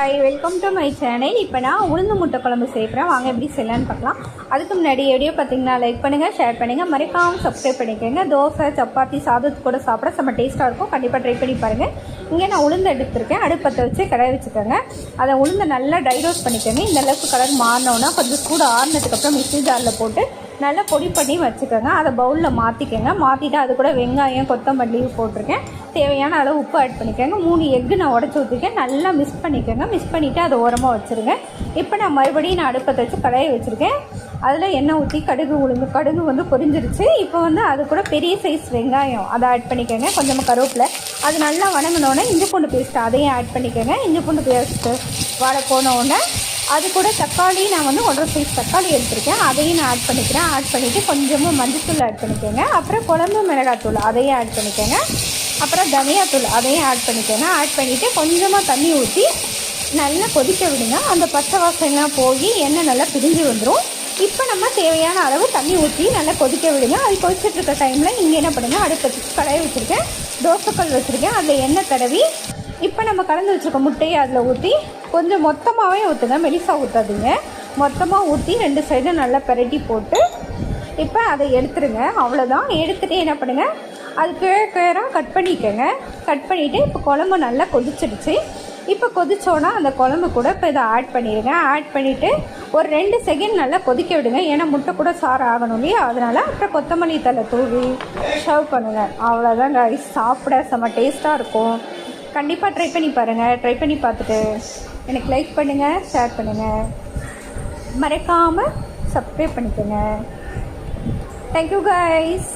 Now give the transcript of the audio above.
Hi, welcome to my channel. இப்போ நான் உளுந்து முட்டை குழம்பு செய்கிறேன். வாங்க எப்படி செய்யலான்னு பார்க்கலாம். அதுக்கு முன்னாடி வீடியோ பார்த்தீங்கன்னா லைக் பண்ணுங்கள், ஷேர் பண்ணுங்கள், மறக்காமல் சப்ஸ்கிரைப் பண்ணிக்கோங்க. தோசை, சப்பாத்தி, சாதத்து கூட சாப்பிட செம்ம டேஸ்ட்டாக இருக்கும். கண்டிப்பாக ட்ரை பண்ணி பாருங்கள். இங்கே நான் உளுந்து எடுத்துருக்கேன். அடுப்பத்தை வச்சு கடாய் வச்சுக்கோங்க. அதை உளுந்து நல்லா ட்ரை ரோஸ்ட் பண்ணிக்கோங்க. இந்த அளவுக்கு கலர் மாறினோன்னா கொஞ்சம் சூடு ஆறினதுக்கப்புறம் மிக்ஸி ஜாரில் போட்டு நல்லா பொடி பண்ணி வச்சுக்கோங்க. அதை பவுலில் மாற்றிக்கோங்க. மாற்றிட்டு அது கூட வெங்காயம், கொத்தமல்லி போட்டிருக்கேன். தேவையான அளவு உப்பு ஆட் பண்ணிக்கோங்க. 3 எக்கு நான் உடச்சி ஊற்றிக்கேன். நல்லா மிக்ஸ் பண்ணிக்கோங்க. மிக்ஸ் பண்ணிவிட்டு அதை ஓரமாக வச்சுருங்க. இப்போ நான் மறுபடியும் அடுப்பத்தை வச்சு கடாயை வச்சுருக்கேன். அதில் எண்ணெய் ஊற்றி கடுகு வந்து பொரிஞ்சிருச்சு. இப்போ வந்து அது கூட பெரிய சைஸ் வெங்காயம் அதை ஆட் பண்ணிக்கோங்க. கொஞ்சமாக கருவேப்பிலை. அது நல்லா வணங்கினோடனே இஞ்சி பூண்டு பேஸ்ட்டு அதையும் ஆட் பண்ணிக்கோங்க. இஞ்சி பூண்டு பேஸ்ட்டு வாழை போனோடனே அது கூட தக்காளி நான் வந்து 1.5 சைஸ் தக்காளி எடுத்துருக்கேன். அதையும் நான் ஆட் பண்ணிக்கிறேன். ஆட் பண்ணிவிட்டு கொஞ்சமாக மஞ்சத்தூள் ஆட் பண்ணிக்கோங்க. அப்புறம் குழம்பு மிளகாத்தூள் அதையும் ஆட் பண்ணிக்கோங்க. அப்புறம் தனியாத்தூள் அதையும் ஆட் பண்ணிக்கோங்க. ஆட் பண்ணிவிட்டு கொஞ்சமாக தண்ணி ஊற்றி நல்லா கொதிக்க விடுங்க. அந்த பச்சை வாசனைலாம் போய் எண்ணெய் நல்லா பிரிஞ்சு வந்துடும். இப்போ நம்ம தேவையான அளவு தண்ணி ஊற்றி நல்லா கொதிக்க விடுங்க. அது கொதிச்சிட்ருக்க டைமில் நீங்கள் என்ன பண்ணுங்கள், அடுப்பை கடாய் வச்சுருக்கேன், தோசைக்கல் வச்சுருக்கேன், அதில் எண்ணெய் தடவி இப்போ நம்ம கலந்து வச்சுருக்க முட்டையை அதில் ஊற்றி கொஞ்சம் மொத்தமாகவே ஊற்றுங்க, மெலிசாக ஊற்றாதீங்க. மொத்தமாக ஊற்றி 2 சைடும் நல்லா பெரட்டி போட்டு இப்போ அதை எடுத்துருங்க. அவ்வளோதான். எடுத்துகிட்டு என்ன பண்ணுங்கள், அது கிழக்காக கட் பண்ணிக்கோங்க. கட் பண்ணிவிட்டு இப்போ குழம்பு நல்லா கொதிச்சிடுச்சு. இப்போ கொதிச்சோன்னா அந்த குழம்பு கூட இப்போ இதை ஆட் பண்ணிடுங்க. ஆட் பண்ணிவிட்டு ஒரு 2 செகண்ட் நல்லா கொதிக்க விடுங்க. ஏன்னா முட்டை கூட சாறு ஆகணும் இல்லையா, அதனால் அப்புறம் கொத்தமல்லி தலை தூவி சர்வ் பண்ணுங்கள். அவ்வளோதான் guys. சாப்பிட செம்ம டேஸ்ட்டாக இருக்கும். கண்டிப்பாக ட்ரை பண்ணி பாருங்கள். ட்ரை பண்ணி பார்த்துட்டு எனக்கு லைக் பண்ணுங்கள், ஷேர் பண்ணுங்கள், மறக்காமல் சப்ஸ்கிரைப் பண்ணிக்கோங்க. Thank you guys.